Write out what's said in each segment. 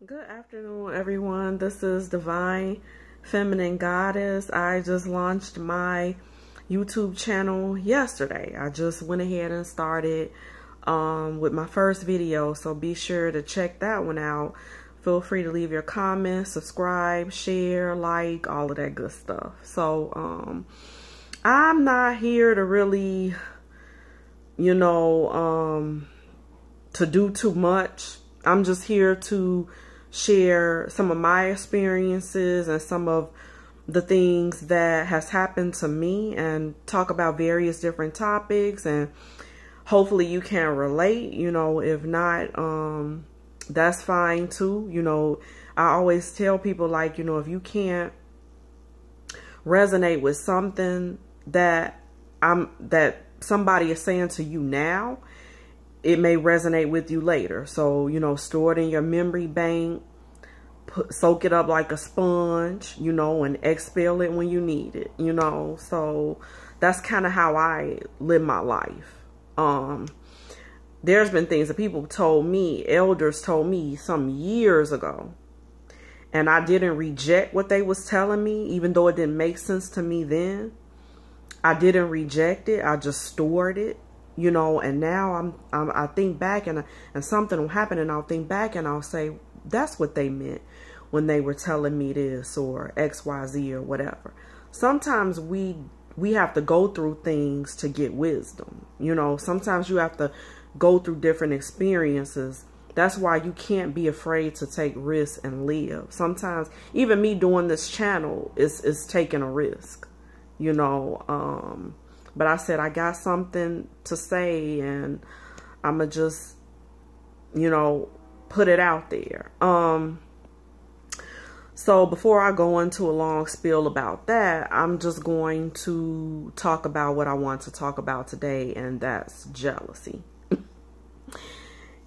Good afternoon, everyone. This is Divine Feminine Goddess. I just launched my YouTube channel yesterday. I just went ahead and started with my first video, so be sure to check that one out. Feel free to leave your comments, subscribe, share, like, all of that good stuff. So I'm not here to really, to do too much. I'm just here to share some of my experiences and some of the things that has happened to me and talk about various different topics, and hopefully you can relate. If not, that's fine too. I always tell people, like, if you can't resonate with something that somebody is saying to you now, it may resonate with you later. So, store it in your memory bank, soak it up like a sponge, and expel it when you need it, So that's kind of how I live my life. There's been things that people told me, elders told me some years ago, and I didn't reject what they was telling me, even though it didn't make sense to me then. I didn't reject it. I just stored it. And now I think back and something will happen, and I'll think back and I'll say, that's what they meant when they were telling me this or XYZ or whatever. Sometimes we have to go through things to get wisdom. Sometimes you have to go through different experiences. That's why you can't be afraid to take risks and live. Sometimes even me doing this channel is taking a risk, But I said, I got something to say, and I'm going to just, put it out there. So before I go into a long spiel about that, I'm just going to talk about what I want to talk about today, and that's jealousy.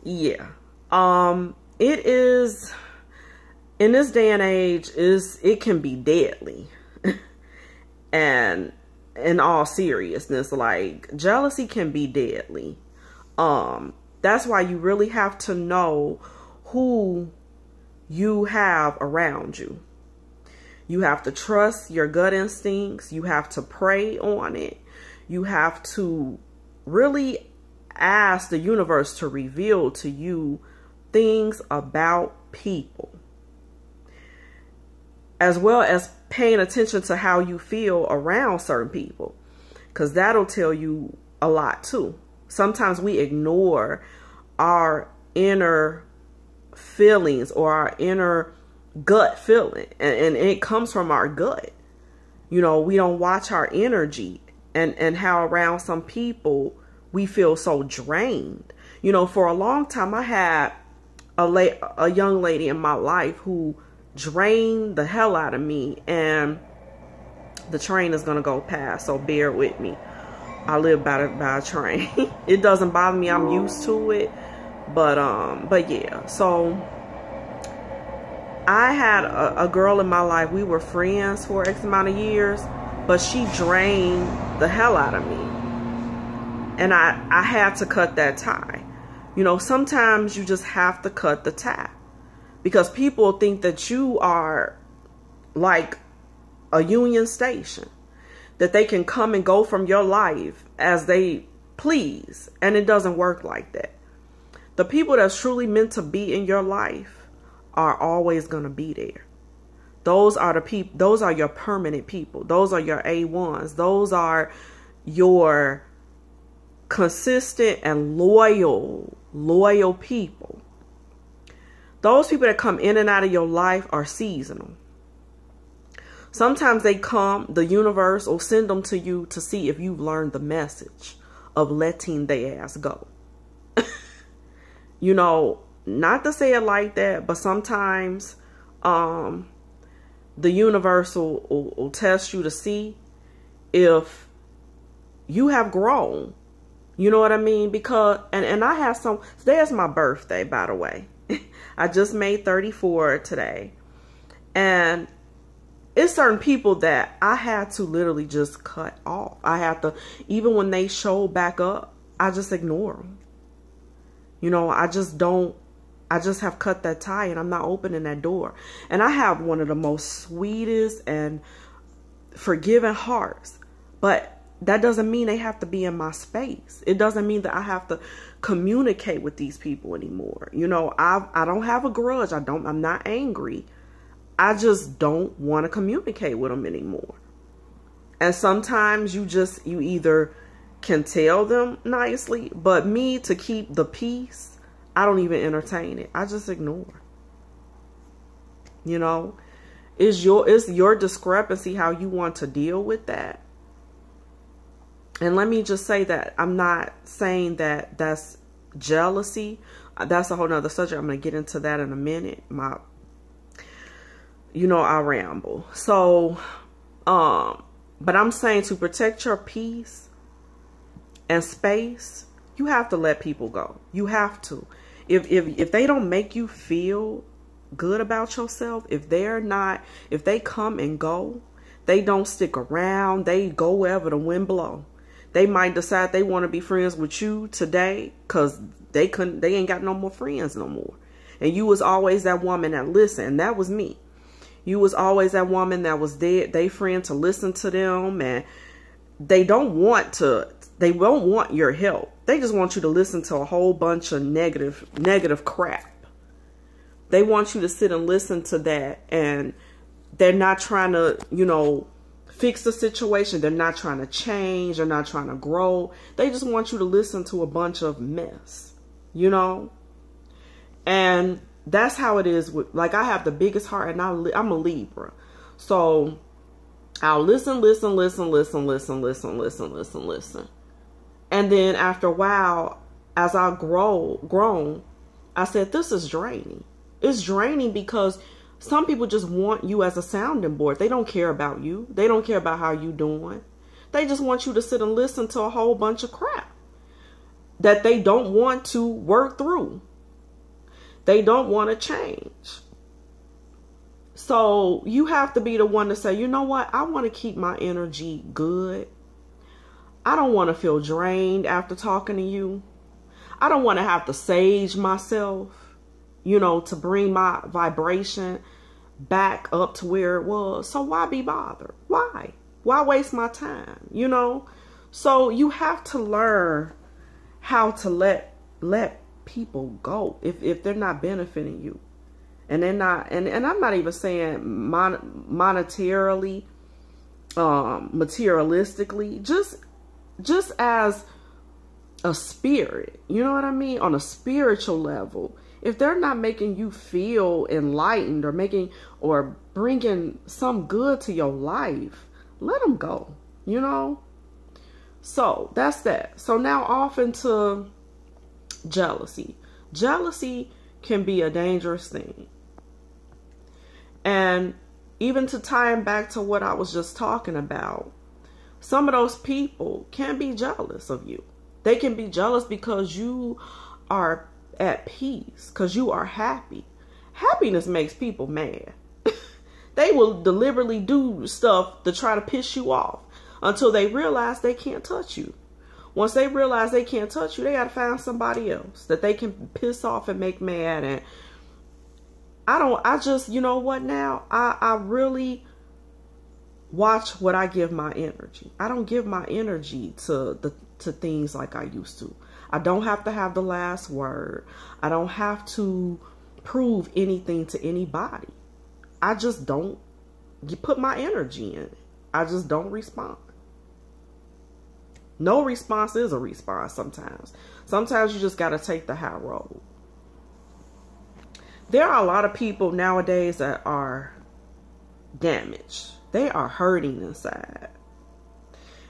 Yeah. It is, in this day and age, it can be deadly. And in all seriousness, like, jealousy can be deadly. That's why you really have to know who you have around you. You have to trust your gut instincts. You have to pray on it. You have to really ask the universe to reveal to you things about people, as well as paying attention to how you feel around certain people, because that'll tell you a lot too. Sometimes we ignore our inner feelings or our inner gut feeling, and it comes from our gut. We don't watch our energy and how around some people we feel so drained. For a long time I had a young lady in my life who drained the hell out of me, and the train is gonna go past, so bear with me. I live by a train. It doesn't bother me. I'm used to it. But yeah. So I had a girl in my life. We were friends for X amount of years, but she drained the hell out of me, and I had to cut that tie. Sometimes you just have to cut the tie, because people think that you are like a Union Station, that they can come and go from your life as they please. And it doesn't work like that. The people that's truly meant to be in your life are always going to be there. Those are the people. Those are your permanent people. Those are your A1s. Those are your consistent and loyal people. Those people that come in and out of your life are seasonal. Sometimes they come, the universe will send them to you to see if you've learned the message of letting their ass go. Not to say it like that, but sometimes the universe will test you to see if you have grown. You know what I mean? Because, and I have some, today's my birthday, by the way. I just made 34 today. And it's certain people that I had to literally just cut off. I had to, even when they show back up, I just ignore them. I just don't I just have cut that tie and I'm not opening that door. And I have one of the most sweetest and forgiving hearts, but that doesn't mean they have to be in my space. It doesn't mean that I have to communicate with these people anymore. You know, I don't have a grudge. I'm not angry. I just don't want to communicate with them anymore. And sometimes you either can tell them nicely, but me, to keep the peace, I don't even entertain it. I just ignore. You know, it's your discrepancy how you want to deal with that. And let me just say that I'm not saying that that's jealousy. That's a whole nother subject. I'm going to get into that in a minute. I ramble. So, but I'm saying to protect your peace and space, you have to let people go. You have to. If they don't make you feel good about yourself, if they come and go, they don't stick around, they go wherever the wind blow. They might decide they want to be friends with you today because they ain't got no more friends no more. And you was always that woman that listened. And that was me. You was always that woman that was there, they friend to listen to them, and they won't want your help. They just want you to listen to a whole bunch of negative crap. They want you to sit and listen to that, and they're not trying to, fix the situation. They're not trying to change. They're not trying to grow. They just want you to listen to a bunch of mess, and that's how it is with, like, I have the biggest heart, and I'm a Libra. So I'll listen. And then after a while, as I grown, I said, this is draining. It's draining because some people just want you as a sounding board. They don't care about you. They don't care about how you doing. They just want you to sit and listen to a whole bunch of crap that they don't want to work through. They don't want to change. So you have to be the one to say, you know what? I want to keep my energy good. I don't want to feel drained after talking to you. I don't want to have to sage myself, to bring my vibration back up to where it was. So why be bothered? Why waste my time? So you have to learn how to let people go if they're not benefiting you, and they're not, and I'm not even saying monetarily, materialistically, just as a spirit, you know what I mean? On a spiritual level, if they're not making you feel enlightened or bringing some good to your life, let them go, So that's that. So now off into jealousy. Jealousy can be a dangerous thing. And even to tie back to what I was just talking about, some of those people can be jealous of you. They can be jealous because you are at peace, because you are happy. Happiness makes people mad. They will deliberately do stuff to try to piss you off until they realize they can't touch you. Once they realize they can't touch you, they got to find somebody else that they can piss off and make mad. And I just, you know what now? I really watch what I give my energy. I don't give my energy to things like I used to. I don't have to have the last word. I don't have to prove anything to anybody. I just don't put my energy in it. I just don't respond. No response is a response sometimes. Sometimes you just got to take the high road. There are a lot of people nowadays that are damaged. They are hurting inside.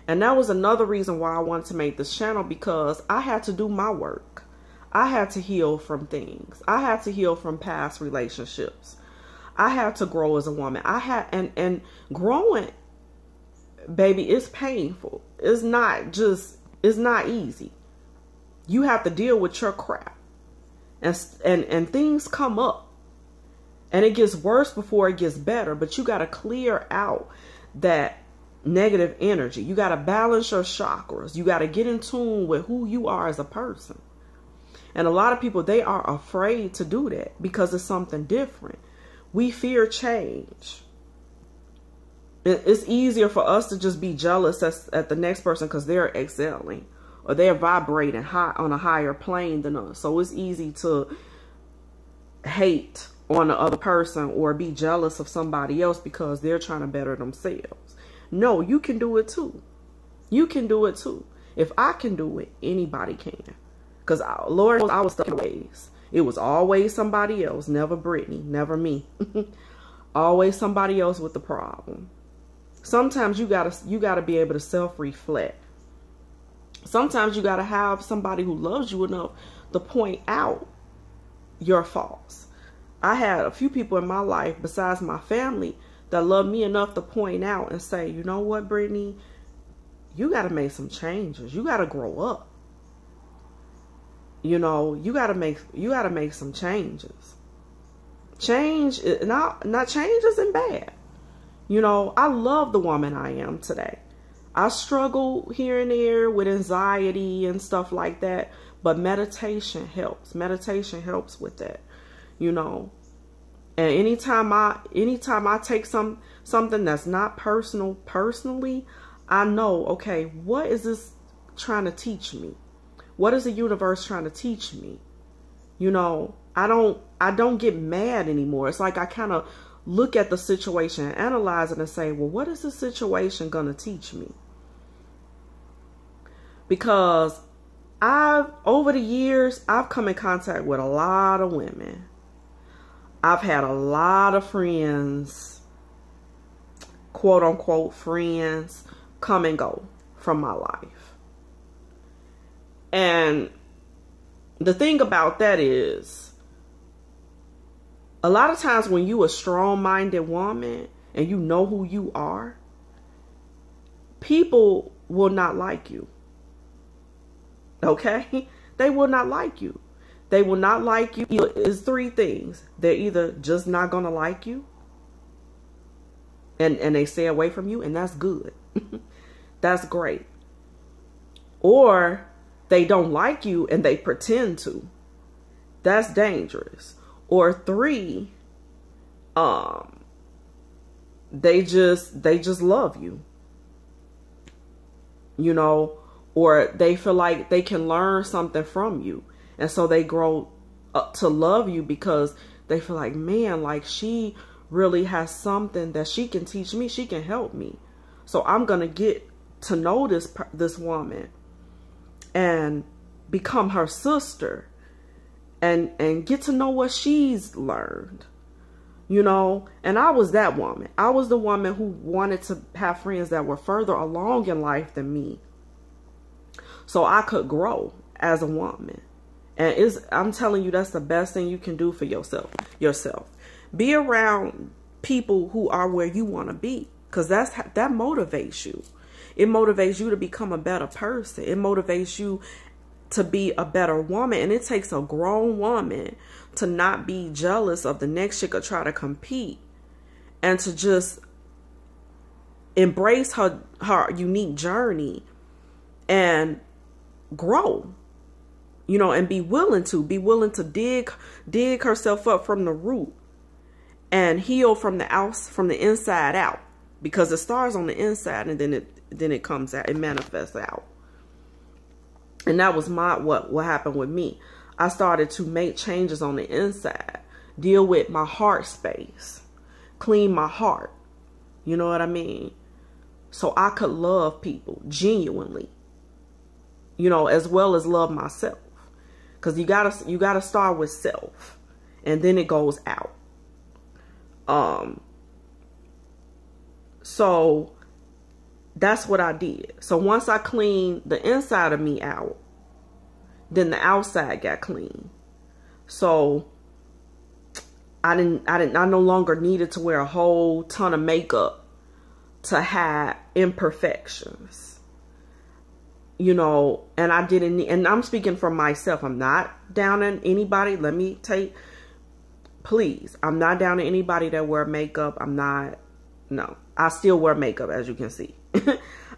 And that was another reason why I wanted to make this channel, because I had to do my work. I had to heal from things. I had to heal from past relationships. I had to grow as a woman. And growing, baby, it's painful. It's not easy. You have to deal with your crap. And things come up. And it gets worse before it gets better. But you got to clear out that negative energy. You got to balance your chakras. You got to get in tune with who you are as a person. And a lot of people, they are afraid to do that because it's something different. We fear change. It's easier for us to just be jealous at the next person because they're excelling or they're vibrating high on a higher plane than us. So it's easy to hate on the other person or be jealous of somebody else because they're trying to better themselves. No, you can do it too. You can do it too. If I can do it, anybody can. Because Lord knows I was stuck in ways. It was always somebody else, never Brittany, never me. Always somebody else with the problem. Sometimes you gotta be able to self-reflect. Sometimes you gotta have somebody who loves you enough to point out your faults. I had a few people in my life besides my family that loved me enough to point out and say, you know what, Brittany, you gotta make some changes. You gotta grow up. You know, you gotta make some changes. Change is not change isn't bad. You know, I love the woman I am today. I struggle here and there with anxiety and stuff like that, but meditation helps. Meditation helps with that, you know. And anytime I take something that's not personally, I know, okay, what is this trying to teach me? What is the universe trying to teach me? You know, I don't get mad anymore. It's like I kind of look at the situation and analyze it and say, well, what is this situation going to teach me? Because over the years, I've come in contact with a lot of women. I've had a lot of friends, quote unquote friends, come and go from my life. And the thing about that is, a lot of times when you a strong-minded woman and you know who you are, people will not like you. Okay? They will not like you. They will not like you. It's three things. They're either just not going to like you, and they stay away from you, and that's good. That's great. Or they don't like you and they pretend to. That's dangerous. Or three, they just love you. You know, or they feel like they can learn something from you. And so they grow up to love you because they feel like, man, like she really has something that she can teach me. She can help me. So I'm going to get to know this woman and become her sister and get to know what she's learned, you know. And I was that woman. I was the woman who wanted to have friends that were further along in life than me, so I could grow as a woman. And I'm telling you, that's the best thing you can do for yourself. Be around people who are where you want to be, because that motivates you. It motivates you to become a better person. It motivates you to be a better woman. And it takes a grown woman to not be jealous of the next chick or try to compete, and to just embrace her unique journey and grow, you know, and be willing to dig herself up from the root and heal from the inside out, because it starts on the inside and then it comes out, it manifests out. And that was what happened with me. I started to make changes on the inside, deal with my heart space, clean my heart. You know what I mean? So I could love people genuinely, you know, as well as love myself. Because you gotta start with self, and then it goes out. So that's what I did. So once I cleaned the inside of me out, then the outside got clean. So I no longer needed to wear a whole ton of makeup to hide imperfections. You know, and I didn't, and I'm speaking for myself. I'm not down on anybody. Please, I'm not down on anybody that wear makeup. No, I still wear makeup, as you can see.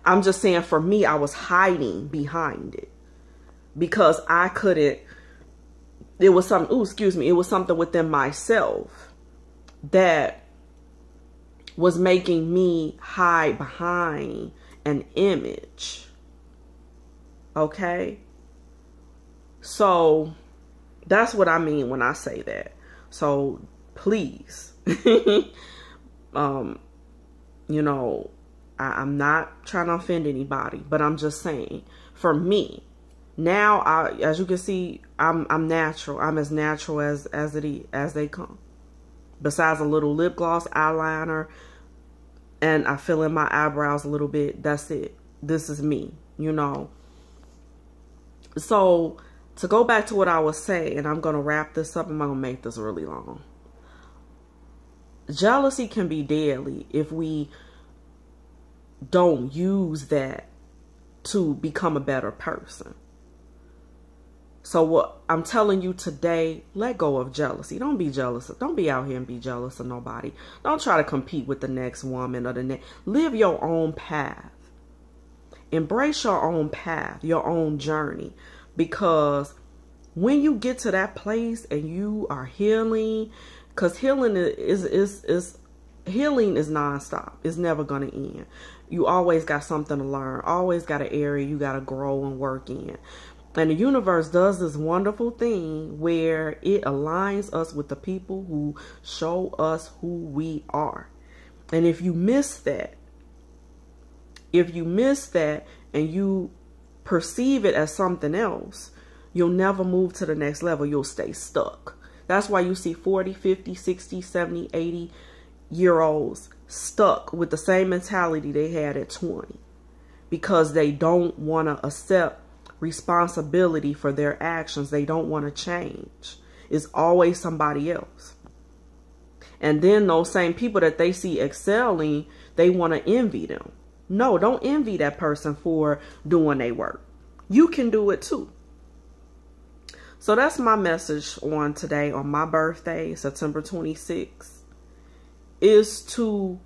I'm just saying, for me, I was hiding behind it because I couldn't it was something, excuse me, it was something within myself that was making me hide behind an image. Okay? So that's what I mean when I say that. So please, you know, I'm not trying to offend anybody, but I'm just saying, for me, now, as you can see, I'm natural. I'm as natural as they come. Besides a little lip gloss, eyeliner, and I fill in my eyebrows a little bit. That's it. This is me, you know. So to go back to what I was saying, and I'm going to wrap this up. I'm going to make this really long. Jealousy can be deadly if we don't use that to become a better person. So what I'm telling you today, let go of jealousy. Don't be jealous. Don't be out here and be jealous of nobody. Don't try to compete with the next woman or the next. Live your own path. Embrace your own path, your own journey. Because when you get to that place and you are healing, because healing is nonstop. It's never going to end. You always got something to learn. Always got an area you got to grow and work in. And the universe does this wonderful thing where it aligns us with the people who show us who we are. And if you miss that, and you perceive it as something else, you'll never move to the next level. You'll stay stuck. That's why you see 40, 50, 60, 70, 80-year-olds stuck with the same mentality they had at 20. Because they don't want to accept responsibility for their actions. They don't want to change. It's always somebody else. And then those same people that they see excelling, they want to envy them. No, don't envy that person for doing their work. You can do it too. So that's my message on today, on my birthday, September 26th, is to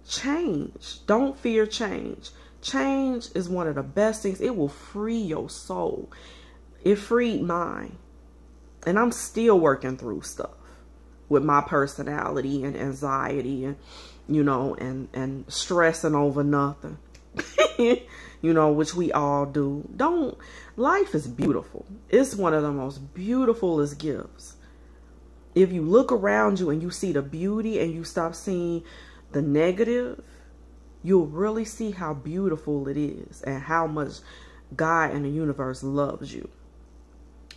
change. Don't fear change. Change is one of the best things. It will free your soul. It freed mine. And I'm still working through stuff with my personality and anxiety and, you know, and stressing over nothing, you know, which we all do. Life is beautiful. It's one of the most beautifulest gifts. If you look around you and you see the beauty and you stop seeing the negative, you'll really see how beautiful it is and how much God and the universe loves you.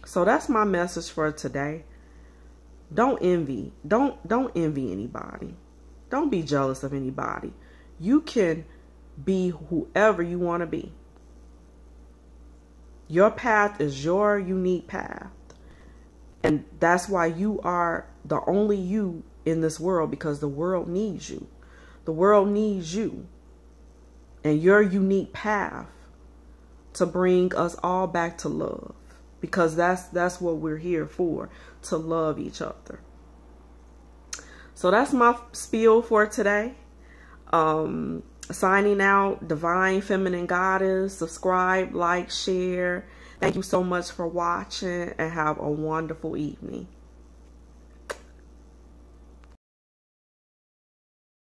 So that's my message for today. Don't envy. Don't envy anybody. Don't be jealous of anybody. You can be whoever you want to be. Your path is your unique path. And that's why you are the only you in this world, because the world needs you. The world needs you and your unique path to bring us all back to love, because that's what we're here for, to love each other. So that's my spiel for today. Signing out, Divine Feminine Goddess. Subscribe, like, share. Thank you so much for watching, and have a wonderful evening.